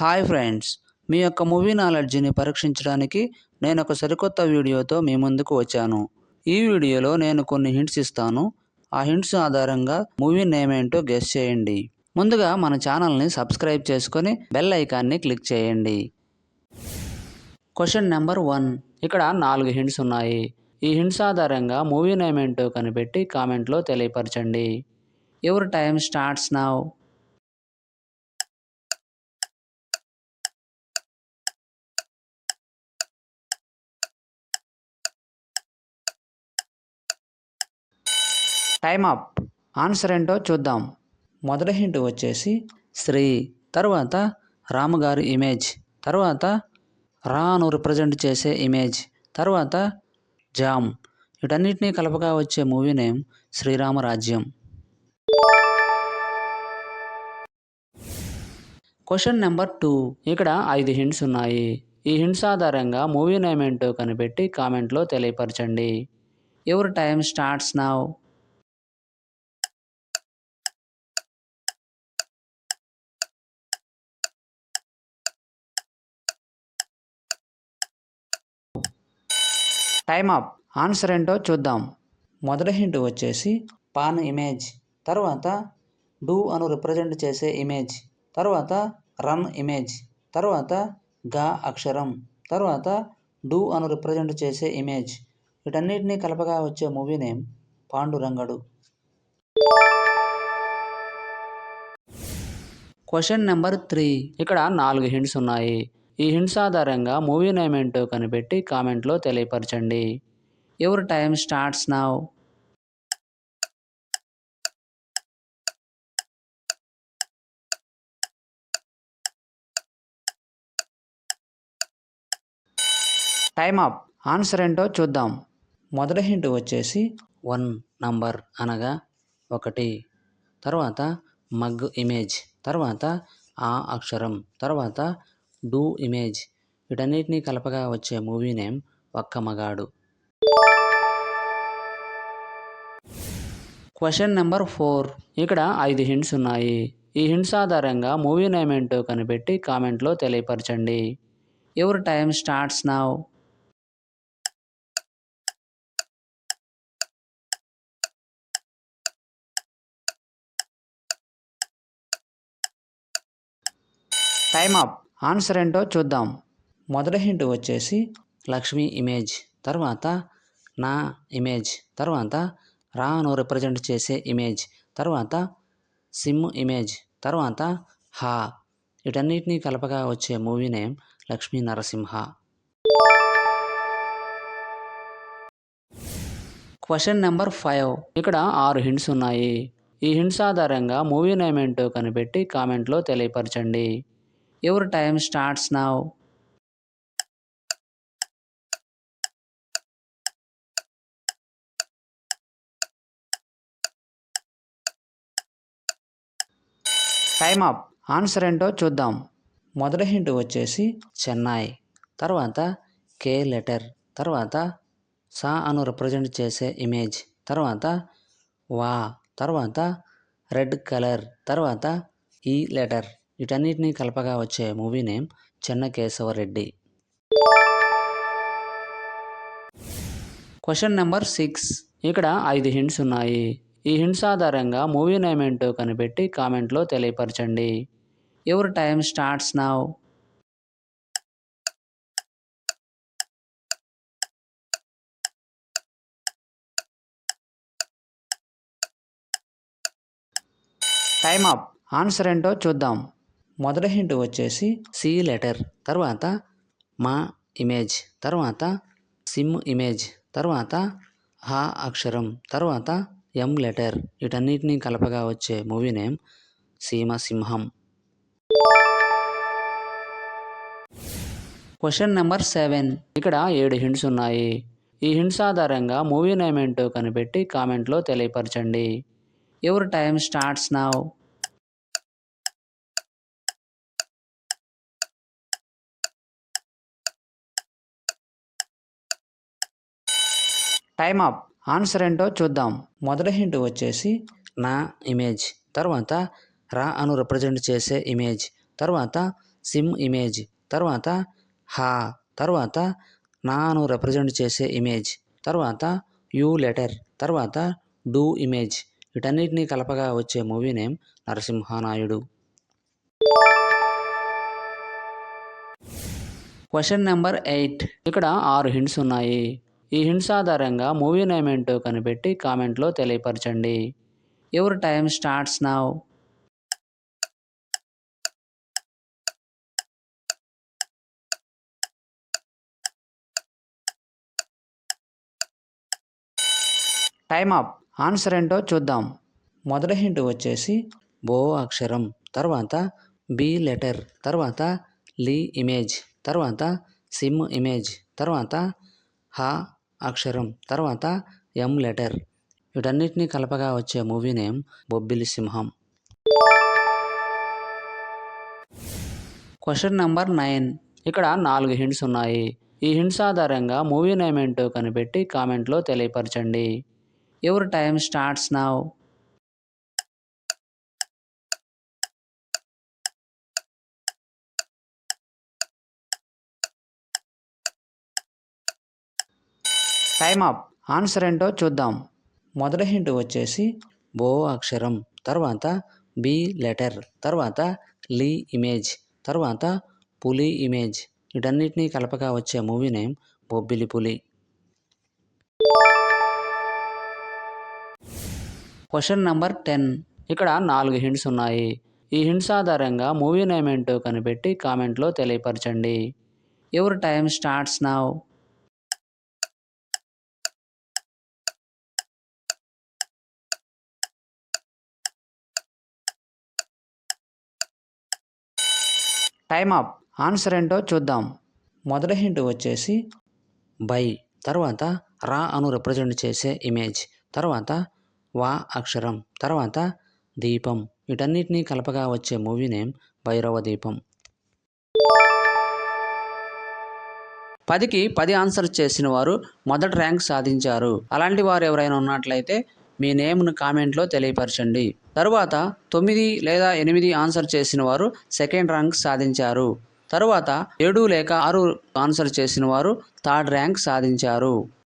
Hi friends, మీ యొక్క movie నాలెడ్జ్ని పరీక్షించడానికి నేను ఒక సరికొత్త వీడియోతో మీ ముందుకు వచ్చాను. ఈ వీడియోలో నేను కొన్ని హింట్స్ ఇస్తాను. ఆ హింట్స్ ఆధారంగా మూవీ నేమ్ ఏంటో గెస్ చేయండి. ముందుగా మన ఛానల్ని సబ్స్క్రైబ్ చేసుకొని బెల్ ఐకాన్ని క్లిక్ చేయండి. Question number 1. ఇక్కడ 4 హింట్స్ ఉన్నాయి. ఈ హింట్స్ ఆధారంగా మూవీ నేమ్ ఏంటో కనిపెట్టి కామెంట్లో తెలియపరచండి. Your time starts now. Time up. Answer ఏంటో చూద్దాం. మొదటి హింట్ వచ్చేసి శ్రీ, తర్వాత రాముగారి ఇమేజ్, తర్వాత రాను రిప్రజెంట్ చేసే ఇమేజ్, తర్వాత జామ్. వీటన్నిటినీ కలపగా వచ్చే movie name Sri Rama Rajyam. Question number 2. ఇక్కడ 5 హింట్స్ ఉన్నాయి. ఈ హింట్స్ ఆధారంగా మూవీ నేమ్ ఏంటో కనిపెట్టి కామెంట్లో తెలియపరచండి. Your time starts now. Time up. Answer ఏంటో చూద్దాం. మొదటి హింట్ వచ్చేసి పాన్ ఇమేజ్, తర్వాత డూ అను రిప్రజెంట్ చేసే ఇమేజ్, తర్వాత రన్ ఇమేజ్, తర్వాత గా అక్షరం, తర్వాత డూ అను రిప్రజెంట్ చేసే ఇమేజ్. వీటన్నిటినీ కలపగా వచ్చే movie name Pandurangadu. Question number 3. ఇక్కడ 4 హింట్స్ ఉన్నాయి. ఈ హింట్స్ ఆధారంగా మూవీ నేమ్ ఏంటో కనిపెట్టి కామెంట్లో తెలియపరచండి. Your time starts now. Time up. Answer ఏంటో చూద్దాం. మొదటి హింట్ వచ్చేసి 1 నంబర్ అనగా 1, తర్వాత మగ్ ఇమేజ్, తర్వాత ఆ అక్షరం, తర్వాత డూ ఇమేజ్. వీటన్నిటినీ కలపగా వచ్చే మూవీ నేమ్ ఒక్క మగాడు. Question number 4. ఇక్కడ 5 హింట్స్ ఉన్నాయి. ఈ హింట్స్ ఆధారంగా మూవీ నేమ్ ఏంటో కనిపెట్టి కామెంట్లో తెలియపరచండి. Your time starts now. Time up. Answer ఏంటో చూద్దాం. మొదటి హింట్ వచ్చేసి లక్ష్మి ఇమేజ్, తర్వాత నా ఇమేజ్, తర్వాత రాను రిప్రజెంట్ చేసే ఇమేజ్, తర్వాత సిమ్ ఇమేజ్, తర్వాత హా. వీటన్నిటినీ కలపగా వచ్చే movie name Lakshmi Narasimha. Question number 5. ఇక్కడ 6 హింట్స్ ఉన్నాయి. ఈ హింట్స్ ఆధారంగా మూవీ నేమ్ ఏంటో కనిపెట్టి కామెంట్లో తెలియపరచండి. Your time starts now. Time up. Answer ఏంటో చూద్దాం. మొదటి హింట్ వచ్చేసి చెన్నై, తర్వాత కే లెటర్, తర్వాత సా అను రిప్రజెంట్ చేసే ఇమేజ్, తర్వాత వా, తర్వాత రెడ్ కలర్, తర్వాత ఈ లెటర్. వీటన్నిటినీ కలపగా వచ్చే movie name Chennakesava Reddy. Question number 6. ఇక్కడ 5 హింట్స్ ఉన్నాయి. ఈ హింట్స్ ఆధారంగా మూవీ నేమ్ ఏంటో కనిపెట్టి కామెంట్లో తెలియపరచండి. Your time starts now. Time up. Answer ఏంటో చూద్దాం. మొదటి హింట్ వచ్చేసి సి లెటర్, తర్వాత మా ఇమేజ్, తర్వాత సిమ్ ఇమేజ్, తర్వాత హా అక్షరం, తర్వాత ఎం లెటర్. వీటన్నిటినీ కలపగా వచ్చే movie name Seemasimham. Question number 7. ఇక్కడ 7 హింట్స్ ఉన్నాయి. ఈ హింట్స్ ఆధారంగా మూవీ నేమ్ ఏంటో కనిపెట్టి కామెంట్లో తెలియపరచండి. Your time starts now. Time up. Answer ఏంటో చూద్దాం. మొదటి హింట్ వచ్చేసి నా ఇమేజ్, తర్వాత రా అను రిప్రజెంట్ చేసే ఇమేజ్, తర్వాత సిమ్ ఇమేజ్, తర్వాత హా, తర్వాత నా అను రిప్రజెంట్ చేసే ఇమేజ్, తర్వాత యూ లెటర్, తర్వాత డూ ఇమేజ్. వీటన్నిటినీ కలపగా వచ్చే movie name Narasimha Naidu. Question number 8. ఇక్కడ 6 హింట్స్ ఉన్నాయి. ఈ హింట్స్ ఆధారంగా మూవీ నేమ్ ఏంటో కనిపెట్టి కామెంట్లో తెలియపరచండి. Your time starts now. Time up. Answer ఏంటో చూద్దాం. మొదటి హింట్ వచ్చేసి బో అక్షరం, తర్వాత బి లెటర్, తర్వాత లీ ఇమేజ్, తర్వాత సిమ్ ఇమేజ్, తర్వాత హా అక్షరం, తర్వాత ఎం లెటర్. వీటన్నిటినీ కలపగా వచ్చే మూవీ నేమ్ బొబ్బిలి సింహం. Question number 9. ఇక్కడ 4 హింట్స్ ఉన్నాయి. ఈ హింట్స్ ఆధారంగా మూవీ నేమ్ ఏంటో కనిపెట్టి కామెంట్లో తెలియపరచండి. Your time starts now. Time up. Answer ఏంటో చూద్దాం. మొదటి హింట్ వచ్చేసి బో అక్షరం, తర్వాత బి లెటర్, తర్వాత లీ ఇమేజ్, తర్వాత పులి ఇమేజ్. వీటన్నిటినీ కలపగా వచ్చే మూవీ నేమ్ బొబ్బిలి పులి. Question number 10. ఇక్కడ 4 హింట్స్ ఉన్నాయి. ఈ హింట్స్ ఆధారంగా మూవీ నేమ్ ఏంటో కనిపెట్టి కామెంట్లో తెలియపరచండి. Your time starts now. Time up. Answer ఏంటో చూద్దాం. మొదటి హింట్ వచ్చేసి బై, తర్వాత రా అను రిప్రజెంట్ చేసే ఇమేజ్, తర్వాత వా అక్షరం, తర్వాత దీపం. వీటన్నిటినీ కలపగా వచ్చే మూవీ నేమ్ భైరవ దీపం. 10కి 10 ఆన్సర్ చేసిన వారు మొదటి ర్యాంక్ సాధించారు. అలాంటి వారు ఎవరైనా ఉన్నట్లయితే మీ నేమ్ను కామెంట్లో తెలియపరచండి. తరువాత 9 లేదా 8 ఆన్సర్ చేసిన వారు సెకండ్ ర్యాంక్ సాధించారు. తరువాత 7 లేక 6 ఆన్సర్ చేసిన వారు థర్డ్ ర్యాంక్ సాధించారు.